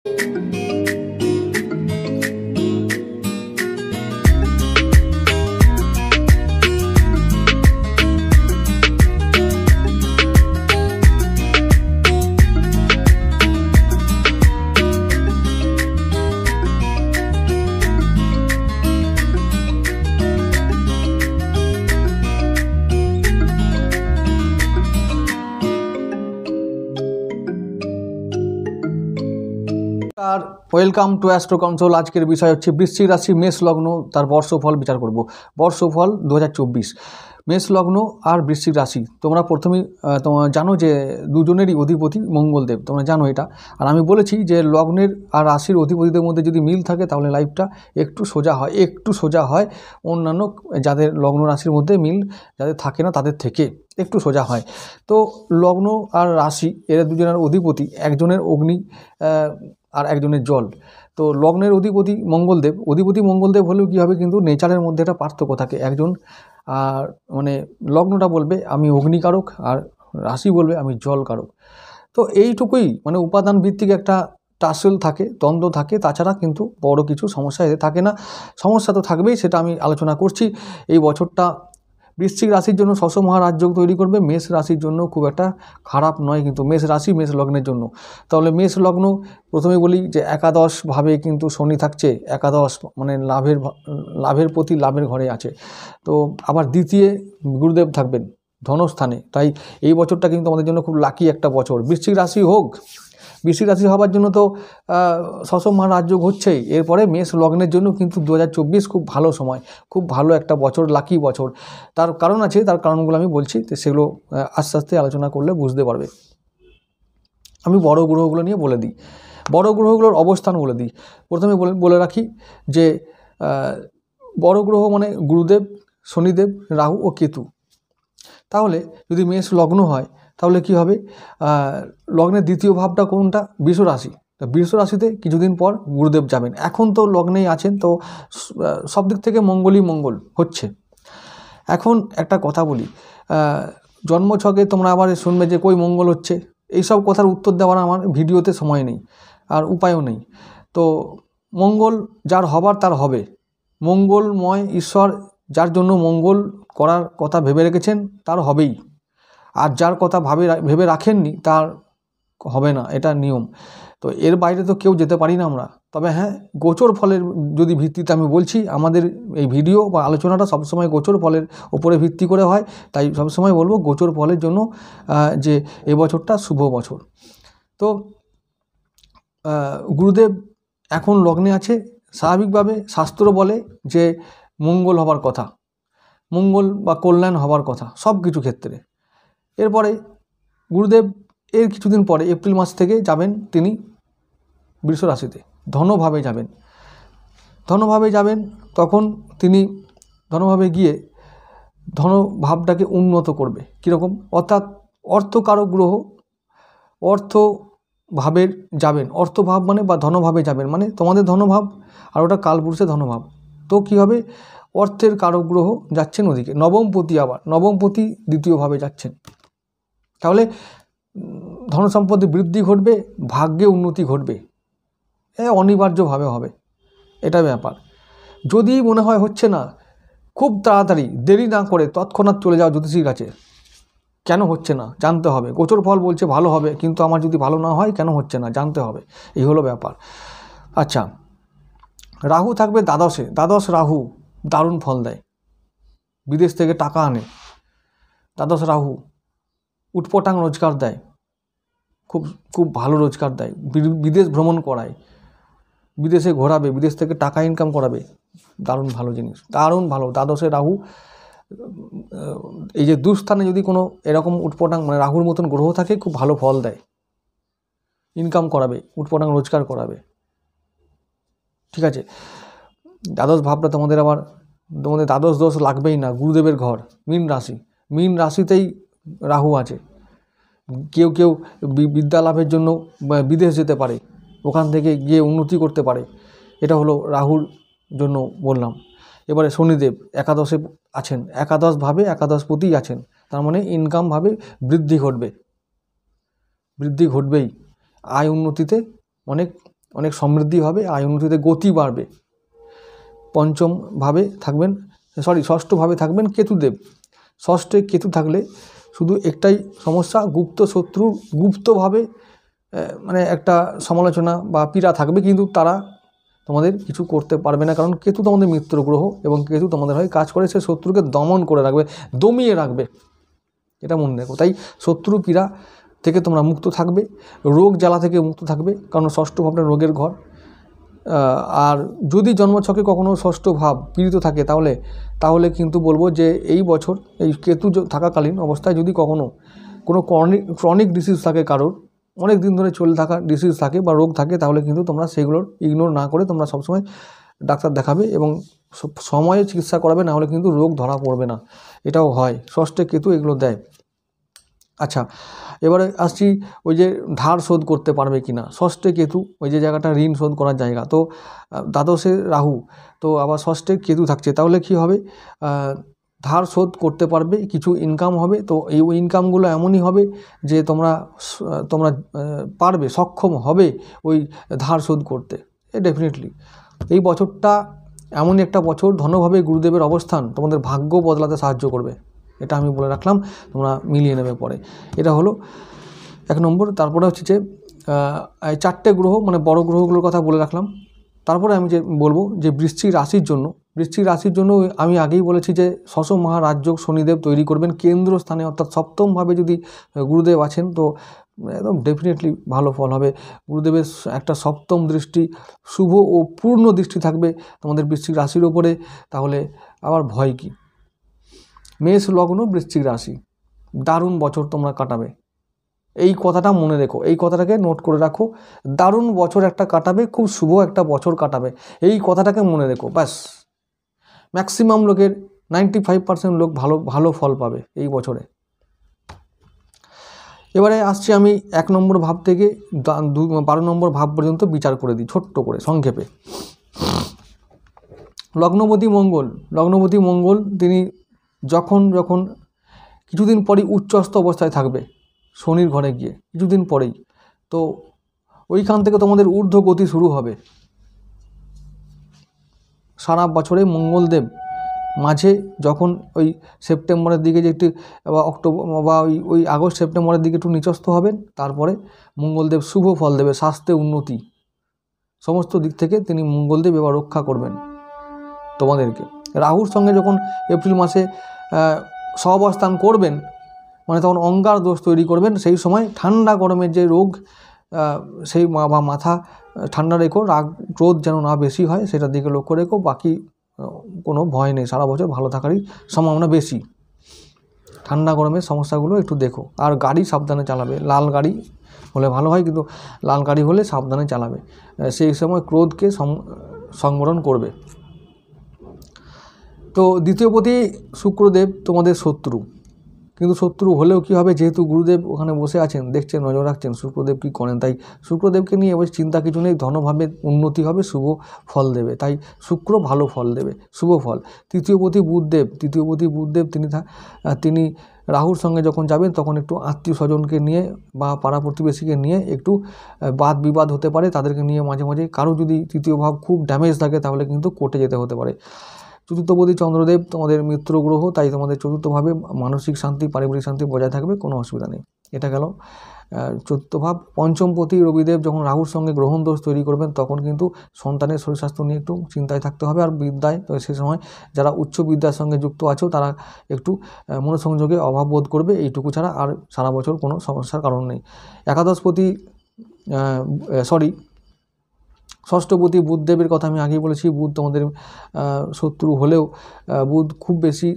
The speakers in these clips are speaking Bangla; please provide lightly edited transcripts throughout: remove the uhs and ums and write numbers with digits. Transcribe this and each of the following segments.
R welcome to Astro Console. আজকের বিষয় হচ্ছে বৃশ্চিক রাশি মেষ লগ্ন, তার বর্ষফল বিচার করব। বর্ষফল 2024 মেষ লগ্ন আর বৃশ্চিক রাশি। তোমরা প্রথমেই তোমরা জানো যে দুজনেরই অধিপতি মঙ্গলদেব, তোমরা জানো এটা। আর আমি বলেছি যে লগ্নের আর রাশির অধিপতিদের মধ্যে যদি মিল থাকে তাহলে লাইফটা একটু সোজা হয় অন্যান্য যাদের লগ্ন রাশির মধ্যে মিল যাদের থাকে না তাদের থেকে একটু সোজা হয়। তো লগ্ন আর রাশি এরা দুজনের অধিপতি, একজনের অগ্নি আর একজনের জল। তো লগ্নের অধিপতি মঙ্গলদেব হলেও কী হবে, কিন্তু নেচারের মধ্যে একটা পার্থক্য থাকে। একজন আর মানে লগ্নটা বলবে আমি অগ্নিকারক আর রাশি বলবে আমি জলকারক। তো এইটুকুই, মানে উপাদান ভিত্তিক একটা টাসেল থাকে, দ্বন্দ্ব থাকে, তাছাড়া কিন্তু বড় কিছু সমস্যা এতে থাকে না। সমস্যা তো থাকবেই, সেটা আমি আলোচনা করছি। এই বছরটা বৃশ্চিক রাশির জন্য শশ মহারাজযোগ তৈরি করবে, মেষ রাশির জন্য খুব একটা খারাপ নয় কিন্তু মেষ রাশি মেষ লগ্নের জন্য। তাহলে মেষ লগ্ন প্রথমে বলি যে একাদশভাবে কিন্তু শনি থাকছে, একাদশ মানে লাভের প্রতি লাভের ঘরে আছে। তো আবার দ্বিতীয় গুরুদেব থাকবেন ধনস্থানে, তাই এই বছরটা কিন্তু আমাদের জন্য খুব লাকি একটা বছর। বৃশ্চিক রাশি হবার জন্য তো শশ মহারাজযোগ হচ্ছেই, এরপরে মেষ লগ্নের জন্য কিন্তু 2024 খুব ভালো সময়, খুব ভালো একটা বছর, লাকি বছর। তার কারণ আছে, তার কারণগুলো আমি বলছি, তো সেগুলো আস্তে আস্তে আলোচনা করলে বুঝতে পারবে। আমি বড় গ্রহগুলো নিয়ে বলে দিই, বড় গ্রহগুলোর অবস্থান বলে দিই। প্রথমে বলে রাখি যে বড় গ্রহ মানে গুরুদেব, শনিদেব, রাহু ও কেতু। তাহলে যদি মেষ লগ্ন হয় তাহলে কি হবে, লগ্নের দ্বিতীয় ভাবটা কোনটা, বৃষ রাশি। বৃষ রাশিতে কিছুদিন পর গুরুদেব যাবেন, এখন তো লগ্নেই আছেন, তো সব দিক থেকে মঙ্গল হচ্ছে। এখন একটা কথা বলি, জন্মছকে তোমরা আবার শুনবে যে কই মঙ্গল হচ্ছে, এইসব কথার উত্তর দেওয়ার আমার ভিডিওতে সময় নেই আর উপায়ও নেই। তো মঙ্গল যার হবার তার হবে, মঙ্গলময় ঈশ্বর যার জন্য মঙ্গল করার কথা ভেবে রেখেছেন তার হবেই, আর যার কথা ভেবে রাখেননি তার হবে না, এটা নিয়ম। তো এর বাইরে তো কেউ যেতে পারি না আমরা। তবে হ্যাঁ, গোচর ফলের যদি ভিত্তিতে আমি বলছি, আমাদের এই ভিডিও বা আলোচনাটা সবসময় গোচর ফলের ওপরে ভিত্তি করে হয়, তাই সবসময় বলবো গোচর ফলের জন্য যে এবছরটা শুভ বছর। তো গুরুদেব এখন লগ্নে আছে, স্বাভাবিকভাবে শাস্ত্র বলে যে মঙ্গল হবার কথা, মঙ্গল বা কল্যাণ হবার কথা সব কিছু ক্ষেত্রে। এরপরে গুরুদেব এর কিছুদিন পরে এপ্রিল মাস থেকে যাবেন তিনি বৃষ রাশিতে, ধনভাবে যাবেন। তখন তিনি ধনভাবে গিয়ে ধনভাবটাকে উন্নত করবে। কীরকম, অর্থাৎ অর্থকারক গ্রহ অর্থভাবের যাবেন, অর্থভাব মানে বা ধনভাবে যাবেন মানে তোমাদের ধনভাব, আর ওটা কালপুরুষের ধনভাব। তো কী হবে, অর্থের কারক গ্রহ যাচ্ছেন ওদিকে, নবমপতি দ্বিতীয়ভাবে যাচ্ছেন। তাহলে ধনসম্পদে বৃদ্ধি ঘটবে, ভাগ্যে উন্নতি ঘটবে, অনিবার্যভাবে হবে, এটা ব্যাপার। যদি মনে হয় হচ্ছে না, খুব তাড়াতাড়ি দেরি না করে তৎক্ষণাৎ চলে যাও জ্যোতিষীর কাছে। কেন হচ্ছে না জানতে হবে। গোচর ফল বলছে ভালো হবে, কিন্তু আমার যদি ভালো না হয় কেন হচ্ছে না জানতে হবে, এই হলো ব্যাপার। আচ্ছা, রাহু থাকবে দ্বাদশ রাহু দারুণ ফল দেয়, বিদেশ থেকে টাকা আনে। দ্বাদশ রাহু উটপটাং রোজগার দেয়, খুব ভালো রোজগার দেয়, বিদেশ ভ্রমণ করায়, বিদেশে ঘোরাবে, বিদেশ থেকে টাকা ইনকাম করাবে, দারুণ ভালো জিনিস, দারুণ ভালো। দ্বাদশে রাহু, এই যে দুস্থানে যদি কোনো এরকম উটপটাং মানে রাহুর মতন গ্রহ থাকে, খুব ভালো ফল দেয়, ইনকাম করাবে, উটপটাং রোজগার করাবে। ঠিক আছে, দ্বাদশ ভাবটা তোমাদের দ্বাদশ দোষ লাগবেই না। গুরুদেবের ঘর মীন রাশিতেই রাহু আছে। কেউ বিদ্যা লাভের জন্য বিদেশ যেতে পারে, ওখান থেকে গিয়ে উন্নতি করতে পারে, এটা হলো রাহুর জন্য বললাম। এবারে শনিদেব একাদশে আছেন, একাদশভাবে একাদশপতি আছেন, তার মানে ইনকামভাবে বৃদ্ধি ঘটবেই, আয় উন্নতিতে অনেক অনেক সমৃদ্ধি হবে, আয় উন্নতিতে গতি বাড়বে। পঞ্চমভাবে থাকবেন, ষষ্ঠভাবে থাকবেন কেতুদেব। ষষ্ঠে কেতু থাকলে শুধু একটাই সমস্যা, গুপ্ত শত্রু গুপ্তভাবে মানে একটা সমালোচনা বা পীড়া থাকবে, কিন্তু তারা তোমাদের কিছু করতে পারবে না, কারণ কেতু তোমাদের মিত্র গ্রহ এবং কেতু তোমাদের হয়ে কাজ করে, সে শত্রুকে দমন করে রাখবে, দমিয়ে রাখবে, এটা মনে রাখো। তাই শত্রু পীড়া থেকে তোমরা মুক্ত থাকবে, রোগ জ্বালা থেকে মুক্ত থাকবে, কারণ ষষ্ঠ ভাবটা রোগের ঘর। আর যদি জন্মছকে কখনো ষষ্ঠ ভাব পীড়িত থাকে তাহলে কিন্তু বলবো যে এই বছর এই কেতু থাকাকালীন অবস্থায় যদি কখনো কোনো ক্রনিক ডিসিজ থাকে, কারোর অনেক দিন ধরে চলে থাকা ডিসিজ থাকে বা রোগ থাকে, তাহলে কিন্তু তোমরা সেগুলোর ইগনোর না করে তোমরা সবসময় ডাক্তার দেখাবে এবং সময়ে চিকিৎসা করাবে, না হলে কিন্তু রোগ ধরা পড়বে না, এটাও হয়, ষষ্ঠে কেতু এগুলো দেয়। আচ্ছা, এবারে আসছি ওই যে ধার শোধ করতে পারবে কি না। ষষ্ঠে কেতু ওই যে জায়গাটা ঋণ শোধ করার জায়গা, তো দ্বাদশে রাহু, তো আবার ষষ্ঠে কেতু থাকছে, তাহলে কি হবে, ধার শোধ করতে পারবে, কিছু ইনকাম হবে। তো এই ইনকামগুলো এমনই হবে যে তোমরা পারবে, সক্ষম হবে ওই ধার শোধ করতে, ডেফিনেটলি। এই বছরটা এমনই একটা বছর, ধনভাবে গুরুদেবের অবস্থান তোমাদের ভাগ্য বদলাতে সাহায্য করবে, এটা আমি বলে রাখলাম, তোমরা মিলিয়ে নেবে পরে। এটা হলো 1 নম্বর। তারপরে হচ্ছে যে এই 4টে গ্রহ মানে বড় গ্রহগুলোর কথা বলে রাখলাম। তারপরে আমি যে বলবো যে বৃশ্চিক রাশির জন্য আমি আগেই বলেছি যে শশ মহারাজযোগ শনিদেব তৈরি করবেন কেন্দ্র স্থানে, অর্থাৎ সপ্তমভাবে যদি গুরুদেব আছেন তো একদম ডেফিনেটলি ভালো ফল হবে। গুরুদেবের একটা সপ্তম দৃষ্টি, শুভ ও পূর্ণ দৃষ্টি থাকবে তোমাদের বৃশ্চিক রাশির ওপরে, তাহলে আবার ভয় কি। মেষ লগ্ন বৃশ্চিক রাশি, দারুণ বছর তোমরা কাটাবে, এই কথাটা মনে রেখো, এই কথাটাকে নোট করে রাখো, দারুণ বছর একটা কাটাবে, খুব শুভ একটা বছর কাটাবে, এই কথাটাকে মনে রেখো, ব্যাস। ম্যাক্সিমাম লোকের 95% লোক ভালো ফল পাবে এই বছরে। এবারে আসছি আমি 1 নম্বর ভাব থেকে 12 নম্বর ভাব পর্যন্ত বিচার করে দিই ছোট্ট করে সংক্ষেপে। লগ্নপতি মঙ্গল তিনি যখন কিছুদিন পরেই উচ্চস্থ অবস্থায় থাকবে শনির ঘরে গিয়ে, কিছুদিন পরেই, তো ওইখান থেকে তোমাদের ঊর্ধ্ব গতি শুরু হবে। সারা বছরে মঙ্গলদেব মাঝে যখন ওই সেপ্টেম্বরের দিকে যে একটু বা অক্টোবর বা ওই আগস্ট সেপ্টেম্বরের দিকে একটু নিচস্থ হবেন, তারপরে মঙ্গলদেব শুভ ফল দেবে, স্বাস্থ্যে উন্নতি, সমস্ত দিক থেকে তিনি মঙ্গলদেব এবার রক্ষা করবেন তোমাদেরকে। রাহুর সঙ্গে যখন এপ্রিল মাসে সহাবস্থান করবেন, মানে তখন অঙ্গার দোষ তৈরি করবেন, সেই সময় ঠান্ডা গরমের যে রোগ সেই বা মাথা ঠান্ডা রেখো, রাগ ক্রোধ যেন না বেশি হয় সেটার দিকে লক্ষ্য রেখো, বাকি কোনো ভয় নেই, সারা বছর ভালো থাকারই সম্ভাবনা বেশি। ঠান্ডা গরমের সমস্যাগুলো একটু দেখো, আর গাড়ি সাবধানে চালাবে, লাল গাড়ি হলে ভালো হয়, কিন্তু লাল গাড়ি হলে সাবধানে চালাবে, সেই সময় ক্রোধকে সংবরণ করবে। তো দ্বিতীয়পতি শুক্রদেব তোমাদের শত্রু, কিন্তু শত্রু হলেও কী হবে, যেহেতু গুরুদেব ওখানে বসে আছেন, দেখছেন, নজর রাখছেন শুক্রদেব কী করেন, তাই শুক্রদেবকে নিয়ে এবার চিন্তা কিছু নেই, ধনভাবে উন্নতি হবে, শুভ ফল দেবে, তাই শুক্র ভালো ফল দেবে, শুভ ফল। তৃতীয়পতি বুধদেব তিনি রাহুর সঙ্গে যখন যাবেন তখন একটু আত্মীয় স্বজনকে নিয়ে বা পাড়া প্রতিবেশীকে নিয়ে একটু বাদ বিবাদ হতে পারে, তাদেরকে নিয়ে মাঝে মাঝে কারো যদি তৃতীয় ভাব খুব ড্যামেজ থাকে তাহলে কিন্তু কোর্টে যেতে হতে পারে। চতুর্থপতি চন্দ্রদেব তোমাদের মিত্র গ্রহ, তাই তোমাদের চতুর্থভাবে মানসিক শান্তি, পারিবারিক শান্তি বজায় থাকবে, কোনো অসুবিধা নেই। এটা গেল চতুর্থ ভাব। পঞ্চমপতি রবিদেব যখন রাহুর সঙ্গে গ্রহণ দোষ তৈরি করবেন তখন কিন্তু সন্তানের শরীর স্বাস্থ্য নিয়ে একটু চিন্তায় থাকতে হবে। আর বিদ্যায়, তো সে সময় যারা উচ্চ বিদ্যার সঙ্গে যুক্ত আছো তারা একটু মনোসংযোগে অভাব বোধ করবে, এইটুকু ছাড়া আর সারা বছর কোনো সমস্যার কারণ নেই। ষষ্ঠপতি বুধদেবের কথা আমি আগেই বলেছি, বুধ তোমাদের শত্রু হলেও বুধ খুব বেশি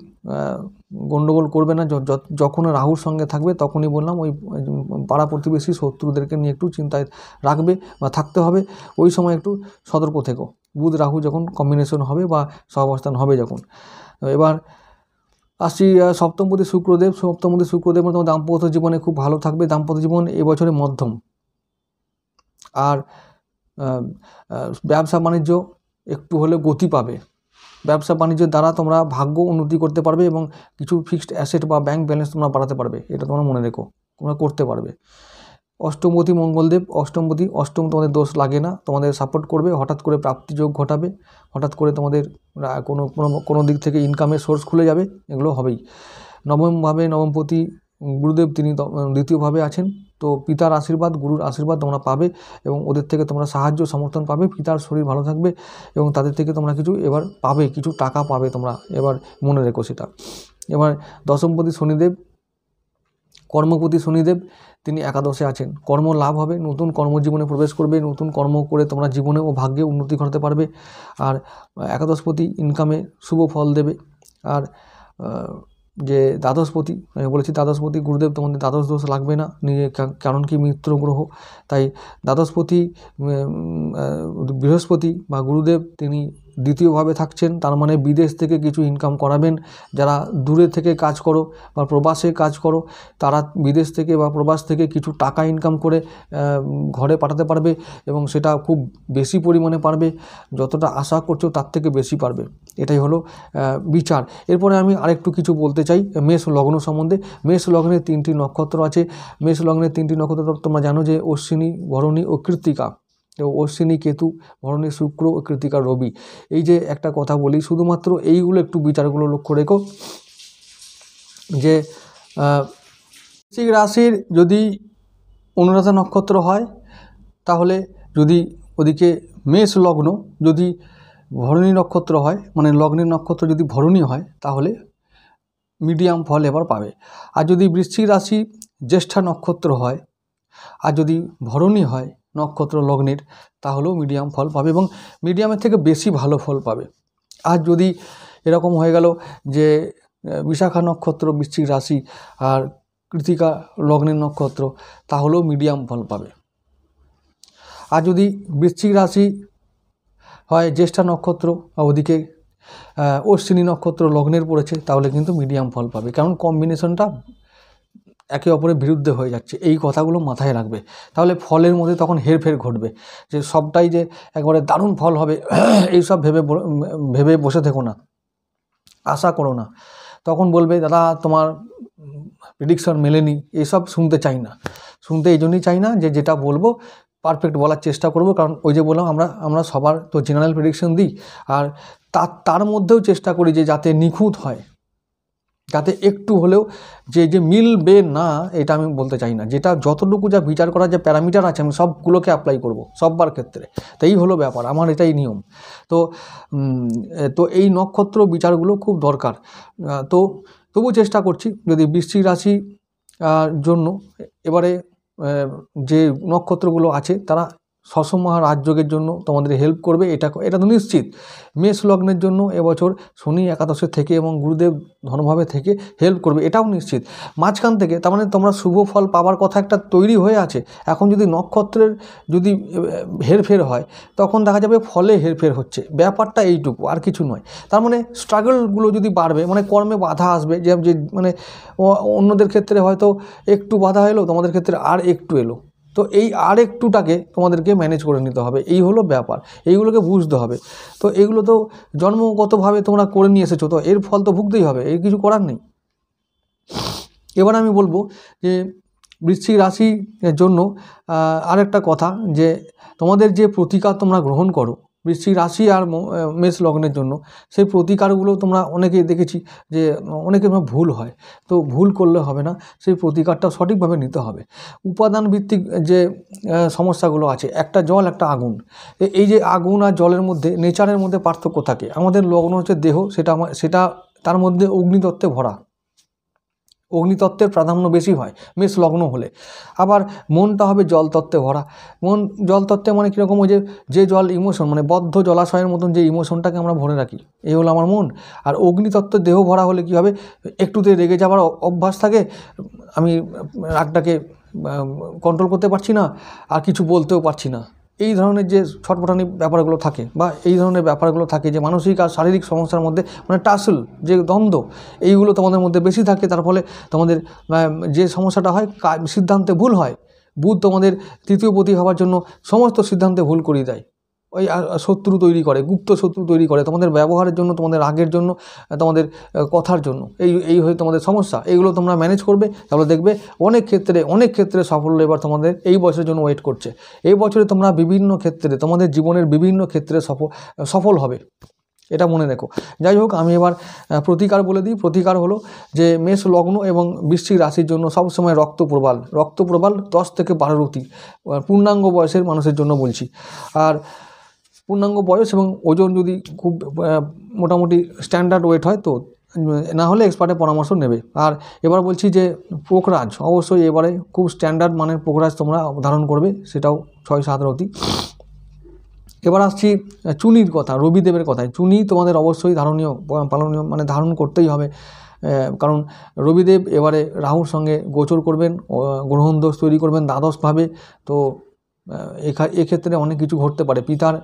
গণ্ডগোল করবে না, যখন রাহুর সঙ্গে থাকবে তখনই বললাম ওই পাড়া প্রতিবেশী শত্রুদেরকে নিয়ে একটু চিন্তায় রাখবে বা থাকতে হবে, ওই সময় একটু সতর্ক থেকো, বুধ রাহু যখন কম্বিনেশন হবে বা সহাবস্থান হবে যখন। এবার আসছি সপ্তমপতি শুক্রদেব তোমার দাম্পত্য জীবনে খুব ভালো থাকবে, দাম্পত্য জীবন এবছরে মধ্যম। আর ব্যবসা বাণিজ্য একটু হলে গতি পাবে, ব্যবসা বাণিজ্যের দ্বারা তোমরা ভাগ্য উন্নতি করতে পারবে এবং কিছু ফিক্সড অ্যাসেট বা ব্যাংক ব্যালেন্স তোমরা বাড়াতে পারবে, এটা তোমরা মনে রেখো, তোমরা করতে পারবে। অষ্টমপতি মঙ্গলদেব, অষ্টম তোমাদের দোষ লাগে না, তোমাদের সাপোর্ট করবে, হঠাৎ করে প্রাপ্তিযোগ ঘটাবে, হঠাৎ করে তোমাদের কোনো কোনো কোনো দিক থেকে ইনকামের সোর্স খুলে যাবে, এগুলো হবেই। নবমভাবে নবমপতি গুরুদেব, তিনি দ্বিতীয়ভাবে আছেন, তো পিতার আশীর্বাদ, গুরুর আশীর্বাদ তোমরা পাবে এবং ওদের থেকে তোমরা সাহায্য সমর্থন পাবে, পিতার শরীর ভালো থাকবে এবং তাদের থেকে তোমরা কিছু এবার পাবে, কিছু টাকা পাবে তোমরা, এবার মনে রেখো সেটা। এবার দশমপতি শনিদেব, কর্মপতি শনিদেব, তিনি একাদশে আছেন, কর্ম লাভ হবে, নতুন কর্মজীবনে প্রবেশ করবে, নতুন কর্ম করে তোমরা জীবনে ও ভাগ্যে উন্নতি ঘটাতে পারবে। আর একাদশপতি ইনকামে শুভ ফল দেবে। আর যে দ্বাদশপতি, আমি বলেছি দ্বাদশপতি গুরুদেব, তোমাদের দ্বাদশ দোষ লাগবে না, কারণ কি মিত্র গ্রহ, তাই দ্বাদশপতি বৃহস্পতি বা গুরুদেব তিনি দ্বিতীয়ভাবে থাকছেন, তার মানে বিদেশ থেকে কিছু ইনকাম করাবেন। যারা দূরে থেকে কাজ করো বা প্রবাসে কাজ করো, তারা বিদেশ থেকে বা প্রবাস থেকে কিছু টাকা ইনকাম করে ঘরে পাঠাতে পারবে এবং সেটা খুব বেশি পরিমাণে পারবে, যতটা আশা করছো তার থেকে বেশি পারবে। এটাই হলো বিচার। এরপরে আমি আরেকটু কিছু বলতে চাই মেষ লগ্ন সম্বন্ধে। মেষ লগ্নের 3টি নক্ষত্র আছে। মেষ লগ্নের 3টি নক্ষত্র তোমরা জানো যে অশ্বিনী, ভরণী ও কৃত্তিকা। তো অশ্বিনী কেতু, ভরণী শুক্র ও কৃত্তিকা রবি। এই যে একটা কথা বলি, শুধুমাত্র এইগুলো একটু বিচারগুলো লক্ষ্য রেখো যে বৃশ্চিক রাশির যদি অনুরাধা নক্ষত্র হয়, তাহলে যদি ওদিকে মেষ লগ্ন যদি ভরণী নক্ষত্র হয়, মানে লগ্নের নক্ষত্র যদি ভরণী হয়, তাহলে মিডিয়াম ফল এবার পাবে। আর যদি বৃশ্চিক রাশি জ্যেষ্ঠা নক্ষত্র হয় আর যদি ভরণী হয় নক্ষত্র লগ্নের, তাহলেও মিডিয়াম ফল পাবে এবং মিডিয়ামের থেকে বেশি ভালো ফল পাবে। আর যদি এরকম হয়ে গেল যে বিশাখা নক্ষত্র বৃশ্চিক রাশি আর কৃত্তিকা লগ্নের নক্ষত্র, তাহলেও মিডিয়াম ফল পাবে। আর যদি বৃশ্চিক রাশি হয় জ্যেষ্ঠা নক্ষত্র আর ওদিকে অশ্বিনী নক্ষত্র লগ্নের পড়েছে, তাহলে কিন্তু মিডিয়াম ফল পাবে, কারণ কম্বিনেশনটা একে অপরের বিরুদ্ধে হয়ে যাচ্ছে। এই কথাগুলো মাথায় রাখবে, তাহলে ফলের মধ্যে তখন হেরফের ঘটবে, যে সবটাই যে একবারে দারুণ ফল হবে এইসব ভেবে বসে থেকো না, আশা করো না। তখন বলবে দাদা তোমার প্রেডিকশন মেলেনি, এইসব শুনতে চাই না। শুনতে এই জন্যই চাই না যে যেটা বলবো পারফেক্ট বলার চেষ্টা করব, কারণ ওই যে বললাম আমরা সবার তো জেনারেল প্রেডিকশন দিই, আর তার মধ্যেও চেষ্টা করি যে যাতে নিখুঁত হয়, যাতে একটু হলেও যে মিলবে না, এটা আমি বলতে চাই না। যেটা যতটুকু যা বিচার করার যে প্যারামিটার আছে, আমি সবগুলোকে অ্যাপ্লাই করব সববার ক্ষেত্রে। তো এই হলো ব্যাপার, আমার এটাই নিয়ম। তো এই নক্ষত্র বিচারগুলো খুব দরকার। তো তবু চেষ্টা করছি, যদি বৃশ্চিক রাশি জন্য এবারে যে নক্ষত্রগুলো আছে তারা সসময় রাজযোগের জন্য তোমাদের হেল্প করবে, এটা তো নিশ্চিত। মেষ লগ্নের জন্য এবছর শনি একাদশে থেকে এবং গুরুদেব ধনভাবে থেকে হেল্প করবে, এটাও নিশ্চিত। মাঝখান থেকে তার মানে তোমরা শুভ ফল পাওয়ার কথা একটা তৈরি হয়ে আছে। এখন যদি নক্ষত্রের যদি হেরফের হয়, তখন দেখা যাবে ফলে হেরফের হচ্ছে, ব্যাপারটা এইটুকু, আর কিছু নয়। তার মানে স্ট্রাগলগুলো যদি বাড়বে, মানে কর্মে বাধা আসবে, যে মানে অন্যদের ক্ষেত্রে হয়তো একটু বাধা এলো, তোমাদের ক্ষেত্রে আর একটু এলো, তো এই আর একটুটাকে তোমাদেরকে ম্যানেজ করে নিতে হবে। এই হলো ব্যাপার, এইগুলোকে বুঝতে হবে। তো এগুলো তো জন্মগতভাবে তোমরা করে নিয়ে এসেছো, তো এর ফল তো ভুগতেই হবে, এর কিছু করার নেই। এবার আমি বলবো যে বৃশ্চিক রাশির জন্য আরেকটা কথা, যে তোমাদের যে প্রতিকার তোমরা গ্রহণ করো বৃশ্চিক রাশি আর মেষ লগ্নের জন্য, সেই প্রতিকারগুলো তোমরা অনেকেই দেখেছি যে অনেকের ভুল হয়। তো ভুল করলে হবে না, সেই প্রতিকারটা সঠিকভাবে নিতে হবে। উপাদান ভিত্তিক যে সমস্যাগুলো আছে, একটা জল একটা আগুন, এই যে আগুন আর জলের মধ্যে নেচারের মধ্যে পার্থক্য থাকে। আমাদের লগ্ন হচ্ছে দেহ, সেটা তার মধ্যে অগ্নিতত্ত্বে ভরা, অগ্নিতত্ত্বের প্রাধান্য বেশি হয় মেষ লগ্ন হলে। আবার মনটা হবে জলতত্ত্বে ভরা। মন জলতত্ত্বে মানে কীরকম, ওই যে জল ইমোশন, মানে বদ্ধ জলাশয়ের মতন যে ইমোশনটাকে আমরা ভরে রাখি, এই হলো আমার মন। আর অগ্নিতত্ত্বের দেহ ভরা হলে কী হবে, একটুতে রেগে যাওয়ার অভ্যাস থাকে, আমি রাগটাকে কন্ট্রোল করতে পারছি না, আর কিছু বলতেও পারছি না, এই ধরনের যে ছটফটানি ব্যাপারগুলো থাকে, বা এই ধরনের ব্যাপারগুলো থাকে যে মানসিক আর শারীরিক সমস্যার মধ্যে, মানে টাসল যে দ্বন্দ্ব, এইগুলো তোমাদের মধ্যে বেশি থাকে। তার ফলে তোমাদের যে সমস্যাটা হয়, সিদ্ধান্তে ভুল হয়। বুধ তোমাদের তৃতীয় পতি হওয়ার জন্য সমস্ত সিদ্ধান্তে ভুল করিয়ে দেয়, ওই শত্রু তৈরি করে, গুপ্ত শত্রু তৈরি করে তোমাদের ব্যবহারের জন্য, তোমাদের রাগের জন্য, তোমাদের কথার জন্য। এই হয়ে তোমাদের সমস্যা, এইগুলো তোমরা ম্যানেজ করবে, তাহলে দেখবে অনেক ক্ষেত্রে সাফল্য এবার তোমাদের এই বছরের জন্য ওয়েট করছে। এই বছরে তোমরা বিভিন্ন ক্ষেত্রে, তোমাদের জীবনের বিভিন্ন ক্ষেত্রে সফল হবে, এটা মনে রেখো। যাই হোক, আমি এবার প্রতিকার বলে দিই। প্রতিকার হলো যে মেষ লগ্ন এবং বৃশ্চিক রাশির জন্য সবসময় রক্তপ্রবাল 10 থেকে 12 রতি পূর্ণাঙ্গ বয়সের মানুষের জন্য বলছি। আর পূর্ণাঙ্গ বয়স এবং ওজন যদি খুব মোটামুটি স্ট্যান্ডার্ড ওয়েট হয় তো, না হলে এক্সপার্টের পরামর্শ নেবে। আর এবার বলছি যে পোখরাজ, অবশ্যই এবারে খুব স্ট্যান্ডার্ড মানের পোখরাজ তোমরা ধারণ করবে, সেটাও 6-7 রতি। এবার আসছি চুনির কথা, রবিদেবের কথায়। চুনি তোমাদের অবশ্যই পালনীয় মানে ধারণ করতেই হবে, কারণ রবিদেব এবারে রাহুর সঙ্গে গোচর করবেন, গ্রহণ দোষ তৈরি করবেন দ্বাদশভাবে। তো এক্ষেত্রে অনেক কিছু ঘটতে পারে, পিতার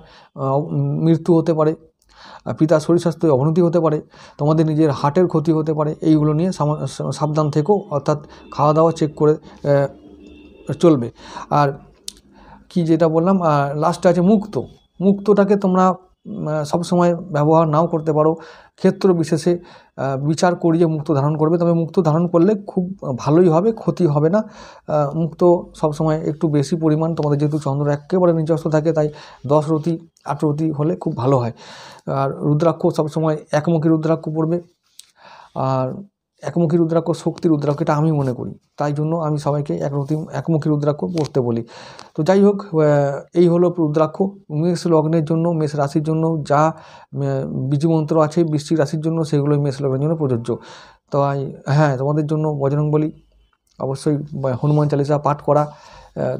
মৃত্যু হতে পারে, পিতার শরীর স্বাস্থ্যে অবনতি হতে পারে, তোমাদের নিজের হার্টের ক্ষতি হতে পারে। এইগুলো নিয়ে সাবধান থেকো, অর্থাৎ খাওয়া দাওয়া চেক করে চলবে। আর কি যেটা বললাম, লাস্টে আছে মুক্তটাকে তোমরা সবসময় ব্যবহার নাও করতে পারো, ক্ষেত্র বিশেষে বিচার করিয়ে মুক্ত ধারণ করবে। তবে মুক্ত ধারণ করলে খুব ভালোই হবে, ক্ষতি হবে না। মুক্ত সবসময় একটু বেশি পরিমাণ, তোমাদের যেহেতু চন্দ্র একেবারে নিজস্ব থাকে, তাই 10 রতি 8 রতি হলে খুব ভালো হয়। আর রুদ্রাক্ষ সবসময় একমুখী রুদ্রাক্ষ পড়বে। আর একমুখী রুদ্রাক্ষ শক্তির রুদ্রাক্ষ, এটা আমি মনে করি, তাই জন্য আমি সবাইকে একমুখী রুদ্রাক্ষ পড়তে বলি। তো যাই হোক, এই হলো রুদ্রাক্ষ। মেষ লগ্নের জন্য, মেষ রাশির জন্য যা বীজমন্ত্র আছে বৃশ্চিক রাশির জন্য, সেগুলোই মেষ লগ্নের জন্য প্রযোজ্য। তো হ্যাঁ, তোমাদের জন্য বজরংবলী, অবশ্যই হনুমান চালিসা পাঠ করা,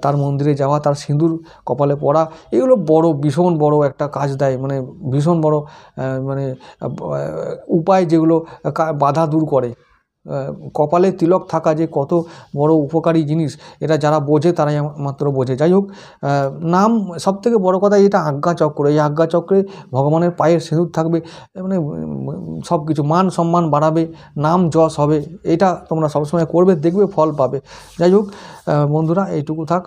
তার মন্দিরে যাওয়া, তার সিঁদুর কপালে পড়া, এগুলো ভীষণ বড় একটা কাজ দেয়, মানে ভীষণ বড় মানে উপায়, যেগুলো বাধা দূর করে। কপালে তিলক থাকা যে কত বড় উপকারী জিনিস, এটা যারা বোঝে তারাই মাত্র বোঝে। যাই হোক, নাম সবথেকে বড় কথা, এটা আজ্ঞাচক্র, এই আজ্ঞাচক্রে ভগবানের পায়ের সিঁদুর থাকবে, মানে সব কিছু মান সম্মান বাড়াবে, নাম যশ হবে। এটা তোমরা সবসময় করবে, দেখবে ফল পাবে। যাই হোক বন্ধুরা, এইটুকু থাক।